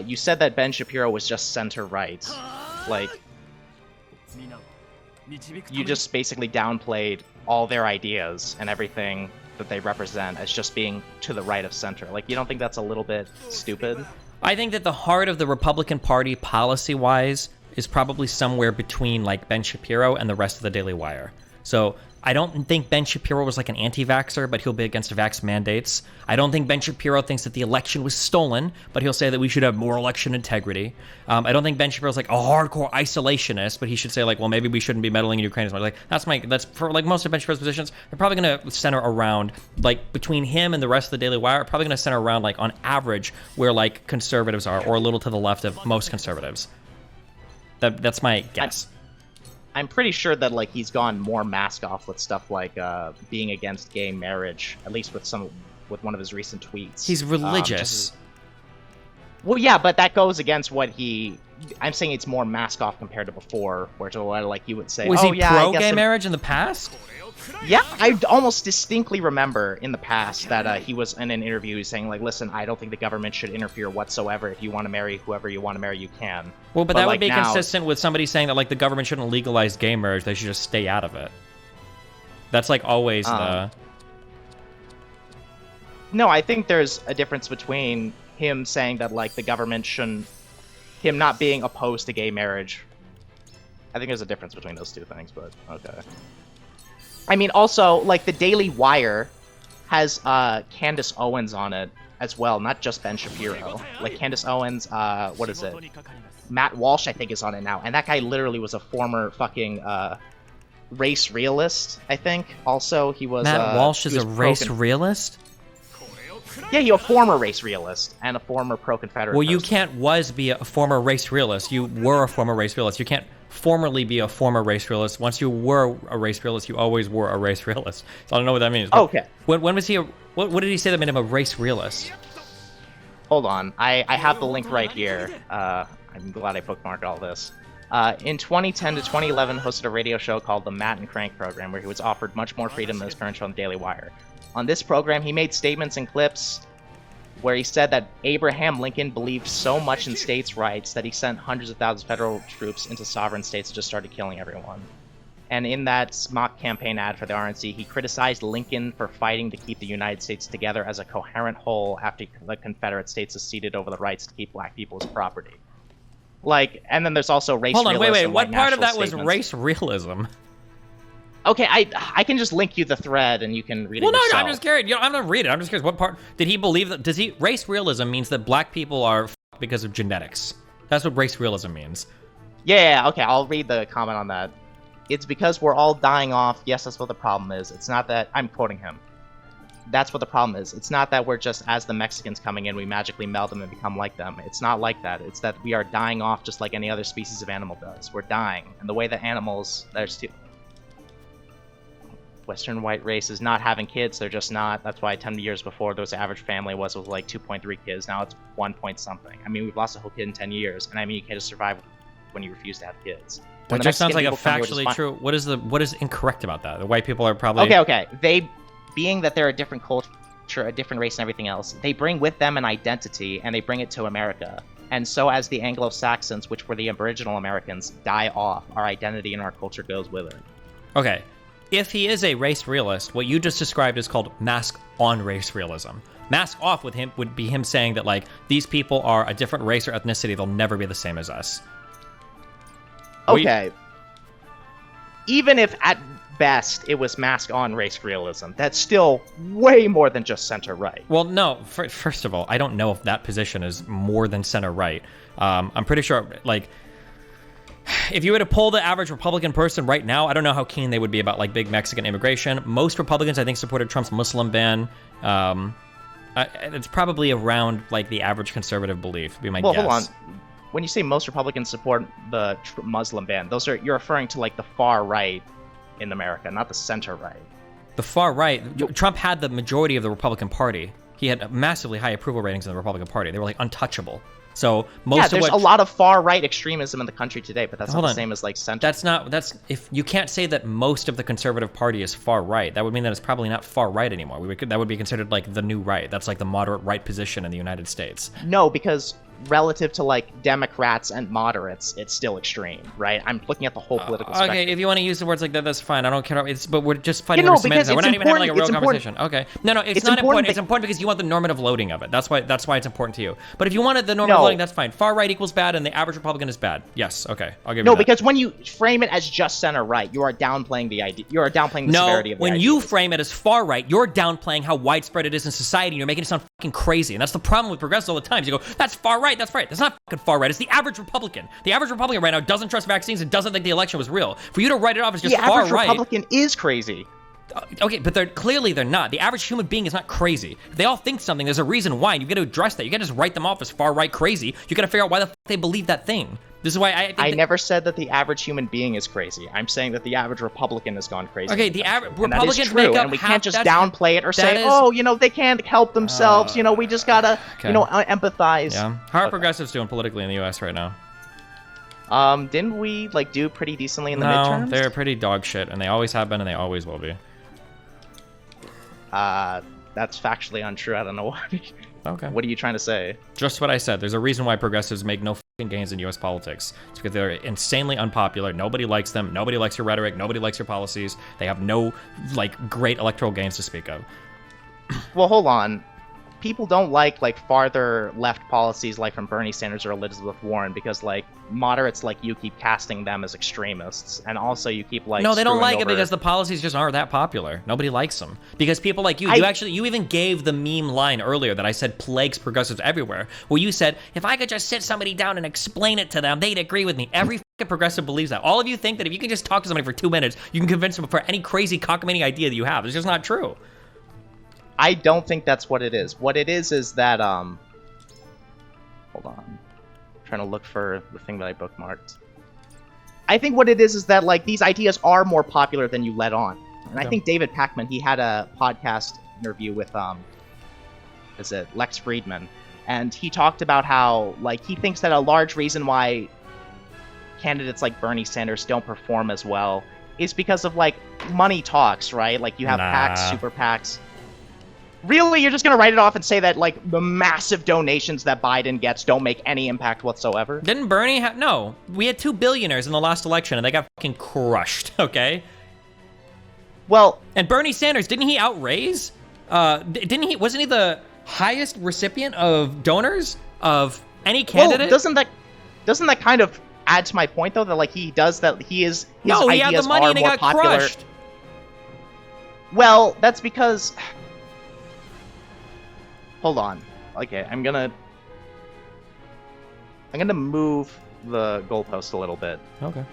you said that Ben Shapiro was just center-right. Like, you just basically downplayed all their ideas and everything that they represent as just being to the right of center. Like, you don't think that's a little bit stupid? I think that the heart of the Republican Party, policy-wise, is probably somewhere between, like, Ben Shapiro and the rest of the Daily Wire. So I don't think Ben Shapiro was like an anti-vaxxer, but he'll be against vax mandates. I don't think Ben Shapiro thinks that the election was stolen, but he'll say that we should have more election integrity. I don't think Ben Shapiro's like a hardcore isolationist, but he should say like, well, maybe we shouldn't be meddling in Ukraine as much. Like that's for like most of Ben Shapiro's positions, they're probably going to center around like between him and the rest of the Daily Wire, probably going to center around like on average where like conservatives are, or a little to the left of most conservatives. That's my guess. I'm pretty sure that like he's gone more mask off with stuff like being against gay marriage, at least with one of his recent tweets. He's religious. Well, yeah, but that goes against what I'm saying it's more mask off compared to before, where it's a lot of like you would say, was he yeah, pro-gay marriage in the past? Yeah, I almost distinctly remember in the past that he was in an interview saying like, listen, I don't think the government should interfere whatsoever. If you want to marry whoever you want to marry, you can. Well, but that like would be now, consistent with somebody saying that like the government shouldn't legalize gay marriage. They should just stay out of it. That's like always the... No, I think there's a difference between him saying that like the government shouldn't... him not being opposed to gay marriage. I think there's a difference between those two things, but okay. I mean, also, like, the Daily Wire has Candace Owens on it as well, not just Ben Shapiro. Like, Candace Owens, what is it? Matt Walsh, I think, is on it now. And that guy literally was a former fucking race realist, I think. Also, he was... Matt Walsh is a race realist? Yeah, you're a former race realist and a former pro-Confederate Well, you person. can't be a former race realist. You were a former race realist. You can't formerly be a former race realist. Once you were a race realist, you always were a race realist. So I don't know what that means. Okay. When was he what did he say that made him a race realist? Hold on. I have the link right here. I'm glad I bookmarked all this. In 2010 to 2011, hosted a radio show called the Matt and Crank program, where he was offered much more freedom than his current show on the Daily Wire. On this program, he made statements and clips where he said that Abraham Lincoln believed so much in states' rights that he sent hundreds of thousands of federal troops into sovereign states and just started killing everyone. And in that mock campaign ad for the RNC, he criticized Lincoln for fighting to keep the United States together as a coherent whole after the Confederate States seceded over the rights to keep black people as property. Like, and then there's also race realism. Hold on, wait. And, What like, part of that national was race realism? Okay, I can just link you the thread and you can read it yourself. No, I'm just curious. You know, I'm gonna read it. I'm just curious. What part did he believe that? Race realism means that black people are because of genetics. That's what race realism means. Yeah, okay, I'll read the comment on that. It's because we're all dying off. Yes, that's what the problem is. It's not that... I'm quoting him. That's what the problem is. It's not that we're just, as the Mexicans coming in, we magically meld them and become like them. It's not like that. It's that we are dying off just like any other species of animal does. We're dying. And the way that animals... There's two... Western white race is not having kids. They're just not. That's why 10 years before, the average family was like 2.3 kids. Now it's 1 point something. I mean, we've lost a whole kid in 10 years. And I mean, you can't just survive when you refuse to have kids. That just sounds like a factually true... What is incorrect about that? The white people are probably... Okay. They, being that they're a different culture, a different race and everything else, they bring with them an identity, and they bring it to America. And so as the Anglo-Saxons, which were the Aboriginal Americans, die off, our identity and our culture goes with it. Okay. If he is a race realist, what you just described is called mask on race realism. Mask off with him would be him saying that, like, these people are a different race or ethnicity. They'll never be the same as us. Okay. Even if at best it was mask on race realism, that's still way more than just center-right. Well, no. First of all, I don't know if that position is more than center-right. I'm pretty sure, like... If you were to poll the average Republican person right now, I don't know how keen they would be about like big Mexican immigration. Most Republicans, I think, supported Trump's Muslim ban. It's probably around like the average conservative belief, would be my guess. Well, hold on. When you say most Republicans support the Muslim ban, you're referring to like the far right in America, not the center right. The far right. Trump had the majority of the Republican Party. He had massively high approval ratings in the Republican Party. They were like untouchable. So there's a lot of far-right extremism in the country today, but that's not the same as like center. If you can't say that most of the conservative party is far-right, that would mean that it's probably not far-right anymore. That would be considered like the new right. That's like the moderate right position in the United States. No, because relative to like Democrats and moderates, it's still extreme, right? I'm looking at the whole political spectrum. Okay, if you want to use the words like that, that's fine. I don't care. But we're just fighting no, over semantics. because We're not even having like a real it's important. conversation. Okay. No, it's not important. It's important because you want the normative loading of it. That's why it's important to you. But if you wanted the normative loading, that's fine. Far right equals bad, and the average Republican is bad. Yes. Okay. I'll give you that. No, because when you frame it as just center right, you are downplaying the idea. You are downplaying the severity of the idea. When you frame it as far right, you're downplaying how widespread it is in society. And you're making it sound fucking crazy, and that's the problem with progressives all the time. You go, that's far right. That's right. That's not fucking far right. It's the average Republican. The average Republican right now doesn't trust vaccines and doesn't think the election was real. For you to write it off as just far right. The average Republican is crazy. Okay, but they're not. The average human being is not crazy. If they all think something, there's a reason why, and you got to address that. You can't just write them off as far right crazy. You got to figure out why the fuck they believe that thing. This is why I never said that the average human being is crazy. I'm saying that the average Republican has gone crazy. Okay, the average Republicans make up and we can't just downplay it or say, oh, they can't help themselves. We just gotta, empathize. Yeah. How are progressives doing politically in the U.S. right now? Didn't we do pretty decently in the midterms? No, they're pretty dog shit, and they always have been, and they always will be. That's factually untrue. I don't know why. Okay. What are you trying to say? Just what I said. There's a reason why progressives make no fucking gains in U.S. politics. It's because they're insanely unpopular. Nobody likes them. Nobody likes your rhetoric. Nobody likes your policies. They have no, great electoral gains to speak of. Well, hold on. People don't like farther left policies from Bernie Sanders or Elizabeth Warren because moderates like you keep casting them as extremists, and also you keep no, they don't like it because the policies just aren't that popular. Nobody likes them because people like you. You even gave the meme line earlier that I said plagues progressives everywhere, where you said if I could just sit somebody down and explain it to them, they'd agree with me. Every fucking progressive believes that. All of you think that if you can just talk to somebody for 2 minutes, you can convince them for any crazy cockamamie idea that you have. It's just not true. I don't think that's what it is. What it is that, hold on. I'm trying to look for the thing that I bookmarked. I think what it is that, these ideas are more popular than you let on. And I think David Pakman, he had a podcast interview with, Lex Friedman. And he talked about how, he thinks that a large reason why candidates like Bernie Sanders don't perform as well is because of, money talks, right? You have PACs, super PACs. Really? You're just going to write it off and say that, the massive donations that Biden gets don't make any impact whatsoever? Didn't Bernie have... No. We had 2 billionaires in the last election, and they got fucking crushed, okay? Well... And Bernie Sanders, didn't he outraise? Wasn't he the highest recipient of donors of any candidate? Well, doesn't that kind of add to my point, though? That, he does that he is... No, he had the money and he got crushed. Well, that's because... Hold on. Okay, I'm gonna move the goalpost a little bit. Okay.